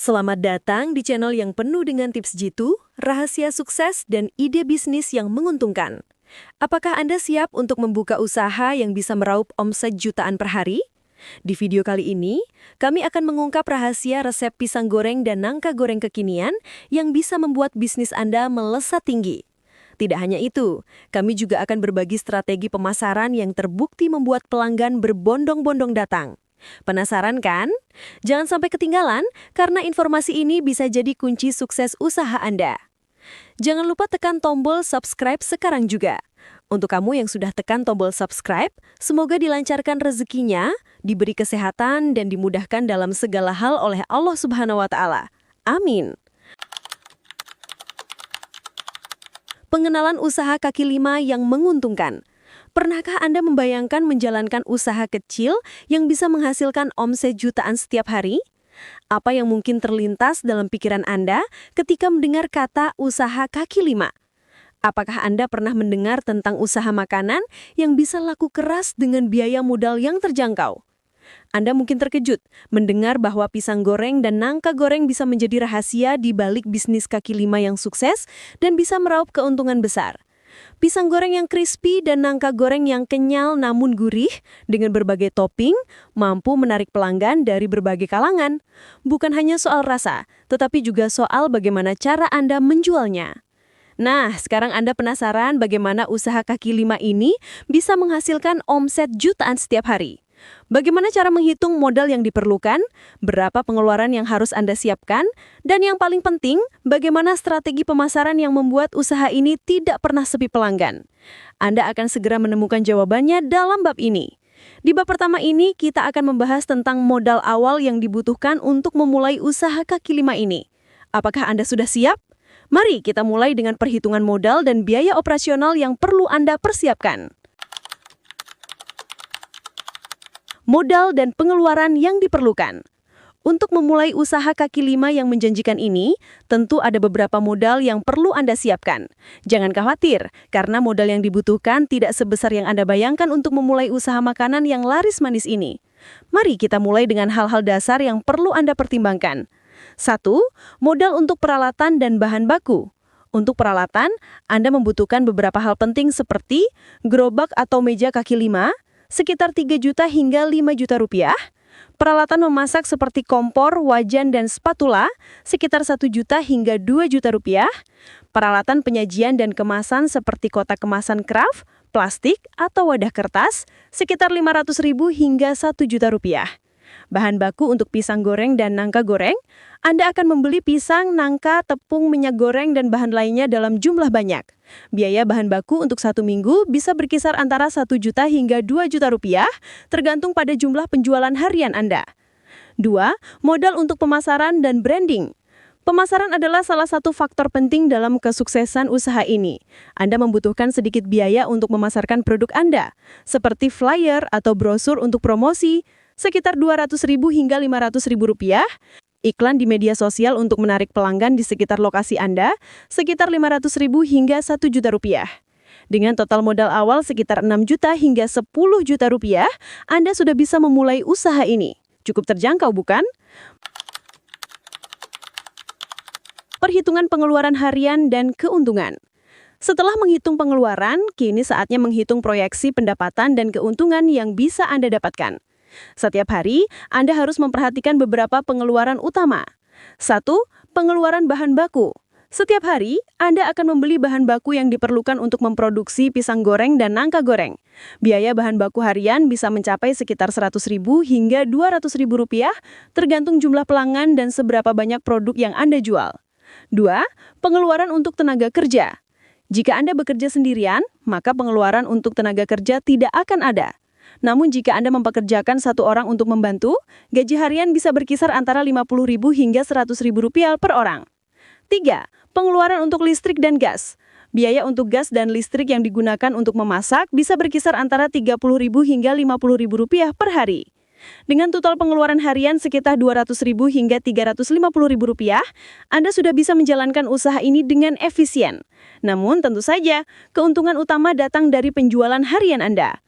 Selamat datang di channel yang penuh dengan tips jitu, rahasia sukses, dan ide bisnis yang menguntungkan. Apakah Anda siap untuk membuka usaha yang bisa meraup omset jutaan per hari? Di video kali ini, kami akan mengungkap rahasia resep pisang goreng dan nangka goreng kekinian yang bisa membuat bisnis Anda melesat tinggi. Tidak hanya itu, kami juga akan berbagi strategi pemasaran yang terbukti membuat pelanggan berbondong-bondong datang. Penasaran kan? Jangan sampai ketinggalan, karena informasi ini bisa jadi kunci sukses usaha Anda. Jangan lupa tekan tombol subscribe sekarang juga. Untuk kamu yang sudah tekan tombol subscribe, semoga dilancarkan rezekinya, diberi kesehatan, dan dimudahkan dalam segala hal oleh Allah Subhanahu wa Ta'ala. Amin. Pengenalan usaha kaki lima yang menguntungkan. Pernahkah Anda membayangkan menjalankan usaha kecil yang bisa menghasilkan omset jutaan setiap hari? Apa yang mungkin terlintas dalam pikiran Anda ketika mendengar kata usaha kaki lima? Apakah Anda pernah mendengar tentang usaha makanan yang bisa laku keras dengan biaya modal yang terjangkau? Anda mungkin terkejut mendengar bahwa pisang goreng dan nangka goreng bisa menjadi rahasia di balik bisnis kaki lima yang sukses dan bisa meraup keuntungan besar. Pisang goreng yang crispy dan nangka goreng yang kenyal namun gurih dengan berbagai topping mampu menarik pelanggan dari berbagai kalangan. Bukan hanya soal rasa, tetapi juga soal bagaimana cara Anda menjualnya. Nah, sekarang Anda penasaran bagaimana usaha kaki lima ini bisa menghasilkan omset jutaan setiap hari? Bagaimana cara menghitung modal yang diperlukan, berapa pengeluaran yang harus Anda siapkan, dan yang paling penting, bagaimana strategi pemasaran yang membuat usaha ini tidak pernah sepi pelanggan. Anda akan segera menemukan jawabannya dalam bab ini. Di bab pertama ini, kita akan membahas tentang modal awal yang dibutuhkan untuk memulai usaha kaki lima ini. Apakah Anda sudah siap? Mari kita mulai dengan perhitungan modal dan biaya operasional yang perlu Anda persiapkan. Modal dan pengeluaran yang diperlukan. Untuk memulai usaha kaki lima yang menjanjikan ini, tentu ada beberapa modal yang perlu Anda siapkan. Jangan khawatir, karena modal yang dibutuhkan tidak sebesar yang Anda bayangkan untuk memulai usaha makanan yang laris manis ini. Mari kita mulai dengan hal-hal dasar yang perlu Anda pertimbangkan. 1. Modal untuk peralatan dan bahan baku. Untuk peralatan, Anda membutuhkan beberapa hal penting seperti gerobak atau meja kaki lima, sekitar 3 juta hingga 5 juta rupiah, peralatan memasak seperti kompor, wajan, dan spatula, sekitar 1 juta hingga 2 juta rupiah, peralatan penyajian dan kemasan seperti kotak kemasan kraft, plastik, atau wadah kertas, sekitar 500.000 hingga 1 juta rupiah. Bahan baku untuk pisang goreng dan nangka goreng, Anda akan membeli pisang, nangka, tepung, minyak goreng, dan bahan lainnya dalam jumlah banyak. Biaya bahan baku untuk 1 minggu bisa berkisar antara 1 juta hingga 2 juta rupiah, tergantung pada jumlah penjualan harian Anda. 2. Modal untuk pemasaran dan branding. Pemasaran adalah salah satu faktor penting dalam kesuksesan usaha ini. Anda membutuhkan sedikit biaya untuk memasarkan produk Anda, seperti flyer atau brosur untuk promosi, sekitar 200.000 hingga 500.000 rupiah, iklan di media sosial untuk menarik pelanggan di sekitar lokasi Anda, sekitar 500.000 hingga 1 juta rupiah. Dengan total modal awal sekitar 6 juta hingga 10 juta rupiah, Anda sudah bisa memulai usaha ini. Cukup terjangkau, bukan? Perhitungan pengeluaran harian dan keuntungan. Setelah menghitung pengeluaran, kini saatnya menghitung proyeksi pendapatan dan keuntungan yang bisa Anda dapatkan. Setiap hari, Anda harus memperhatikan beberapa pengeluaran utama. 1. Pengeluaran bahan baku. Setiap hari, Anda akan membeli bahan baku yang diperlukan untuk memproduksi pisang goreng dan nangka goreng. Biaya bahan baku harian bisa mencapai sekitar 100.000 hingga 200.000 rupiah, tergantung jumlah pelanggan dan seberapa banyak produk yang Anda jual. 2. Pengeluaran untuk tenaga kerja. Jika Anda bekerja sendirian, maka pengeluaran untuk tenaga kerja tidak akan ada. Namun jika Anda mempekerjakan 1 orang untuk membantu, gaji harian bisa berkisar antara 50.000 hingga 100.000 rupiah per orang. 3. Pengeluaran untuk listrik dan gas. Biaya untuk gas dan listrik yang digunakan untuk memasak bisa berkisar antara 30.000 hingga 50.000 rupiah per hari. Dengan total pengeluaran harian sekitar 200.000 hingga 350.000 rupiah, Anda sudah bisa menjalankan usaha ini dengan efisien. Namun tentu saja, keuntungan utama datang dari penjualan harian Anda.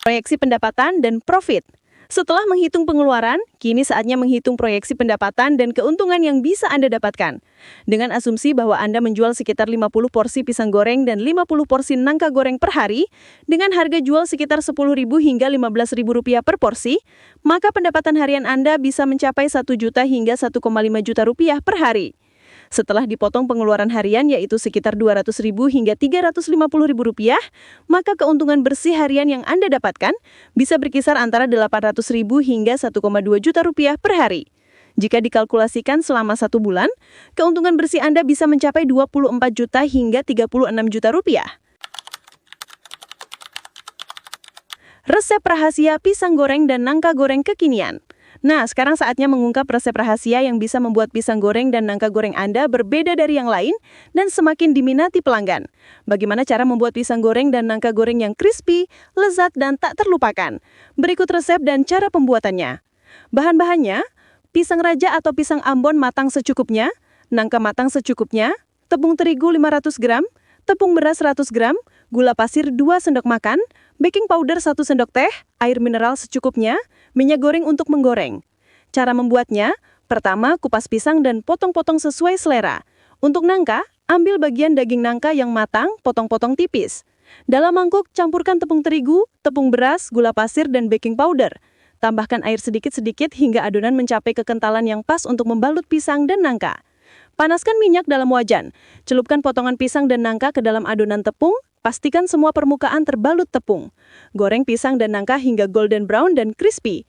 Proyeksi pendapatan dan profit. Setelah menghitung pengeluaran, kini saatnya menghitung proyeksi pendapatan dan keuntungan yang bisa Anda dapatkan. Dengan asumsi bahwa Anda menjual sekitar 50 porsi pisang goreng dan 50 porsi nangka goreng per hari, dengan harga jual sekitar Rp10.000 hingga Rp15.000 per porsi, maka pendapatan harian Anda bisa mencapai 1 juta hingga 1,5 juta rupiah per hari. Setelah dipotong pengeluaran harian yaitu sekitar Rp200.000 hingga Rp350.000, maka keuntungan bersih harian yang Anda dapatkan bisa berkisar antara Rp800.000 hingga 1,2 juta rupiah per hari. Jika dikalkulasikan selama 1 bulan, keuntungan bersih Anda bisa mencapai 24 juta hingga 36 juta rupiah. Resep rahasia pisang goreng dan nangka goreng kekinian. Nah, sekarang saatnya mengungkap resep rahasia yang bisa membuat pisang goreng dan nangka goreng Anda berbeda dari yang lain dan semakin diminati pelanggan. Bagaimana cara membuat pisang goreng dan nangka goreng yang crispy, lezat, dan tak terlupakan? Berikut resep dan cara pembuatannya. Bahan-bahannya, pisang raja atau pisang Ambon matang secukupnya, nangka matang secukupnya, tepung terigu 500 gram, tepung beras 100 gram, gula pasir 2 sendok makan, baking powder 1 sendok teh, air mineral secukupnya, minyak goreng untuk menggoreng. Cara membuatnya, pertama kupas pisang dan potong-potong sesuai selera. Untuk nangka, ambil bagian daging nangka yang matang, potong-potong tipis. Dalam mangkuk, campurkan tepung terigu, tepung beras, gula pasir, dan baking powder. Tambahkan air sedikit-sedikit hingga adonan mencapai kekentalan yang pas untuk membalut pisang dan nangka. Panaskan minyak dalam wajan. Celupkan potongan pisang dan nangka ke dalam adonan tepung. Pastikan semua permukaan terbalut tepung. Goreng pisang dan nangka hingga golden brown dan crispy.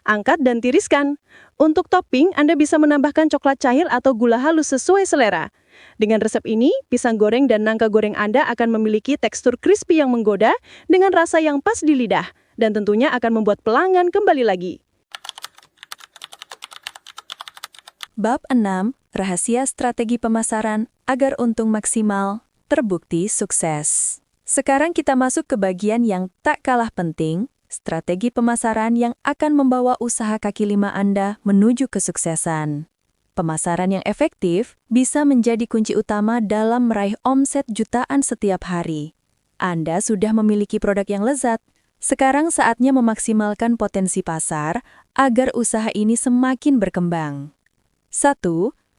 Angkat dan tiriskan. Untuk topping, Anda bisa menambahkan coklat cair atau gula halus sesuai selera. Dengan resep ini, pisang goreng dan nangka goreng Anda akan memiliki tekstur crispy yang menggoda dengan rasa yang pas di lidah. Dan tentunya akan membuat pelanggan kembali lagi. Bab 6. Rahasia strategi pemasaran agar untung maksimal, terbukti sukses. Sekarang kita masuk ke bagian yang tak kalah penting, strategi pemasaran yang akan membawa usaha kaki lima Anda menuju kesuksesan. Pemasaran yang efektif bisa menjadi kunci utama dalam meraih omset jutaan setiap hari. Anda sudah memiliki produk yang lezat. Sekarang saatnya memaksimalkan potensi pasar agar usaha ini semakin berkembang. 1.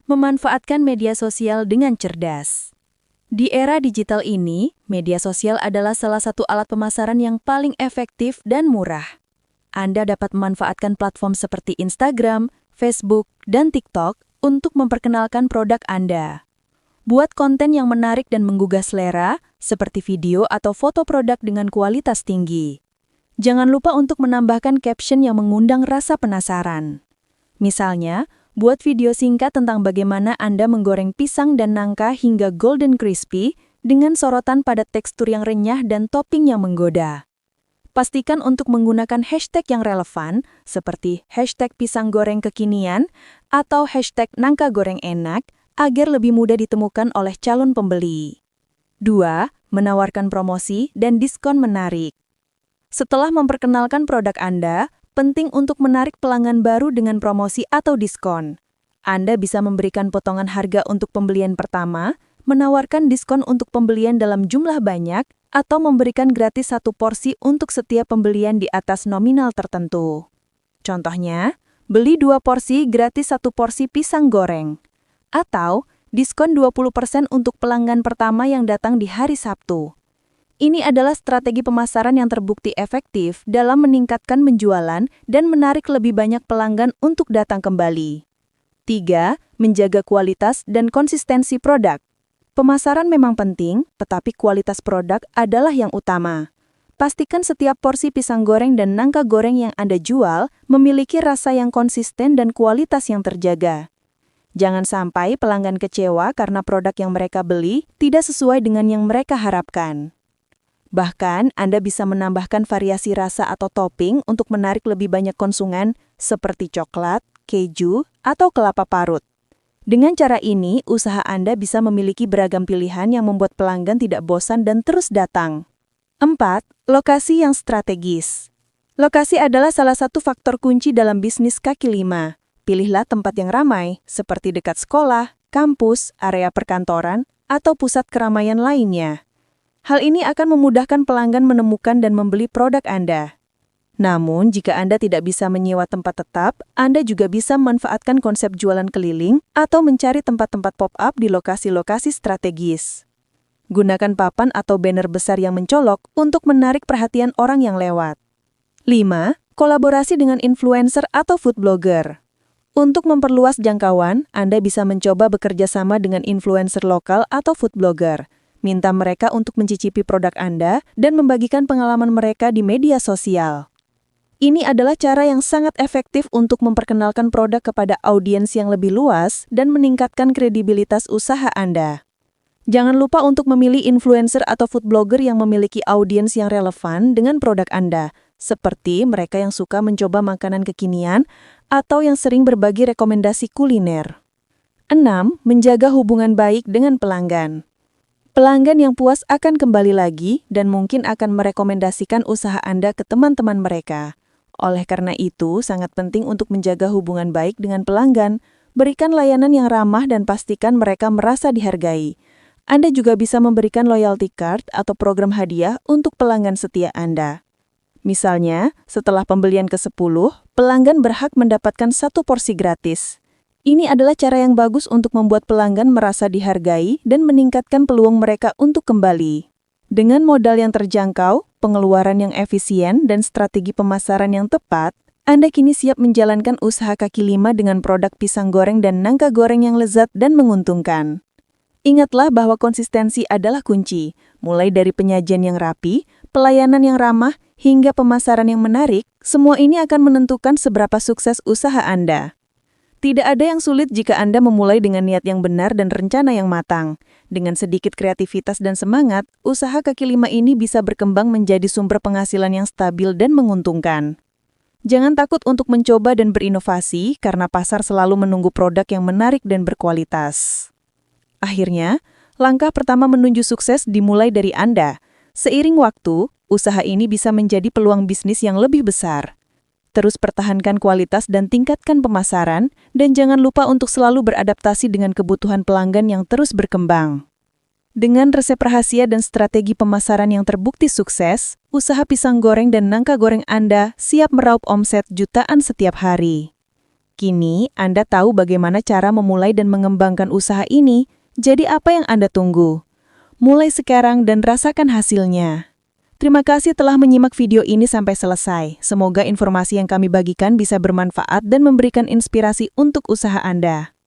Memanfaatkan media sosial dengan cerdas. Di era digital ini, media sosial adalah salah satu alat pemasaran yang paling efektif dan murah. Anda dapat memanfaatkan platform seperti Instagram, Facebook, dan TikTok untuk memperkenalkan produk Anda. Buat konten yang menarik dan menggugah selera, seperti video atau foto produk dengan kualitas tinggi. Jangan lupa untuk menambahkan caption yang mengundang rasa penasaran. Misalnya, buat video singkat tentang bagaimana Anda menggoreng pisang dan nangka hingga golden crispy dengan sorotan pada tekstur yang renyah dan topping yang menggoda. Pastikan untuk menggunakan hashtag yang relevan seperti hashtag pisang goreng kekinian atau hashtag nangka goreng enak agar lebih mudah ditemukan oleh calon pembeli. 2. Menawarkan promosi dan diskon menarik. Setelah memperkenalkan produk Anda, penting untuk menarik pelanggan baru dengan promosi atau diskon. Anda bisa memberikan potongan harga untuk pembelian pertama, menawarkan diskon untuk pembelian dalam jumlah banyak, atau memberikan gratis 1 porsi untuk setiap pembelian di atas nominal tertentu. Contohnya, beli 2 porsi gratis 1 porsi pisang goreng. Atau, diskon 20% untuk pelanggan pertama yang datang di hari Sabtu. Ini adalah strategi pemasaran yang terbukti efektif dalam meningkatkan penjualan dan menarik lebih banyak pelanggan untuk datang kembali. 3. Menjaga kualitas dan konsistensi produk. Pemasaran memang penting, tetapi kualitas produk adalah yang utama. Pastikan setiap porsi pisang goreng dan nangka goreng yang Anda jual memiliki rasa yang konsisten dan kualitas yang terjaga. Jangan sampai pelanggan kecewa karena produk yang mereka beli tidak sesuai dengan yang mereka harapkan. Bahkan, Anda bisa menambahkan variasi rasa atau topping untuk menarik lebih banyak konsumen seperti coklat, keju, atau kelapa parut. Dengan cara ini, usaha Anda bisa memiliki beragam pilihan yang membuat pelanggan tidak bosan dan terus datang. 4. Lokasi yang strategis. Lokasi adalah salah satu faktor kunci dalam bisnis kaki lima. Pilihlah tempat yang ramai, seperti dekat sekolah, kampus, area perkantoran, atau pusat keramaian lainnya. Hal ini akan memudahkan pelanggan menemukan dan membeli produk Anda. Namun, jika Anda tidak bisa menyewa tempat tetap, Anda juga bisa memanfaatkan konsep jualan keliling atau mencari tempat-tempat pop-up di lokasi-lokasi strategis. Gunakan papan atau banner besar yang mencolok untuk menarik perhatian orang yang lewat. 5. Kolaborasi dengan influencer atau food blogger. Untuk memperluas jangkauan, Anda bisa mencoba bekerja sama dengan influencer lokal atau food blogger. Minta mereka untuk mencicipi produk Anda dan membagikan pengalaman mereka di media sosial. Ini adalah cara yang sangat efektif untuk memperkenalkan produk kepada audiens yang lebih luas dan meningkatkan kredibilitas usaha Anda. Jangan lupa untuk memilih influencer atau food blogger yang memiliki audiens yang relevan dengan produk Anda, seperti mereka yang suka mencoba makanan kekinian atau yang sering berbagi rekomendasi kuliner. 6. Menjaga hubungan baik dengan pelanggan. Pelanggan yang puas akan kembali lagi dan mungkin akan merekomendasikan usaha Anda ke teman-teman mereka. Oleh karena itu, sangat penting untuk menjaga hubungan baik dengan pelanggan, berikan layanan yang ramah dan pastikan mereka merasa dihargai. Anda juga bisa memberikan loyalty card atau program hadiah untuk pelanggan setia Anda. Misalnya, setelah pembelian ke-10, pelanggan berhak mendapatkan 1 porsi gratis. Ini adalah cara yang bagus untuk membuat pelanggan merasa dihargai dan meningkatkan peluang mereka untuk kembali. Dengan modal yang terjangkau, pengeluaran yang efisien, dan strategi pemasaran yang tepat, Anda kini siap menjalankan usaha kaki lima dengan produk pisang goreng dan nangka goreng yang lezat dan menguntungkan. Ingatlah bahwa konsistensi adalah kunci, mulai dari penyajian yang rapi, pelayanan yang ramah, hingga pemasaran yang menarik, semua ini akan menentukan seberapa sukses usaha Anda. Tidak ada yang sulit jika Anda memulai dengan niat yang benar dan rencana yang matang. Dengan sedikit kreativitas dan semangat, usaha kaki lima ini bisa berkembang menjadi sumber penghasilan yang stabil dan menguntungkan. Jangan takut untuk mencoba dan berinovasi, karena pasar selalu menunggu produk yang menarik dan berkualitas. Akhirnya, langkah pertama menuju sukses dimulai dari Anda. Seiring waktu, usaha ini bisa menjadi peluang bisnis yang lebih besar. Terus pertahankan kualitas dan tingkatkan pemasaran, dan jangan lupa untuk selalu beradaptasi dengan kebutuhan pelanggan yang terus berkembang. Dengan resep rahasia dan strategi pemasaran yang terbukti sukses, usaha pisang goreng dan nangka goreng Anda siap meraup omset jutaan setiap hari. Kini, Anda tahu bagaimana cara memulai dan mengembangkan usaha ini, jadi apa yang Anda tunggu? Mulai sekarang dan rasakan hasilnya. Terima kasih telah menyimak video ini sampai selesai. Semoga informasi yang kami bagikan bisa bermanfaat dan memberikan inspirasi untuk usaha Anda.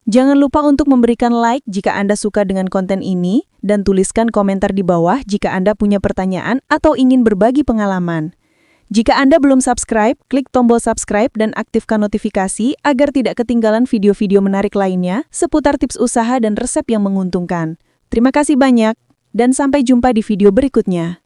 Jangan lupa untuk memberikan like jika Anda suka dengan konten ini, dan tuliskan komentar di bawah jika Anda punya pertanyaan atau ingin berbagi pengalaman. Jika Anda belum subscribe, klik tombol subscribe dan aktifkan notifikasi agar tidak ketinggalan video-video menarik lainnya seputar tips usaha dan resep yang menguntungkan. Terima kasih banyak, dan sampai jumpa di video berikutnya.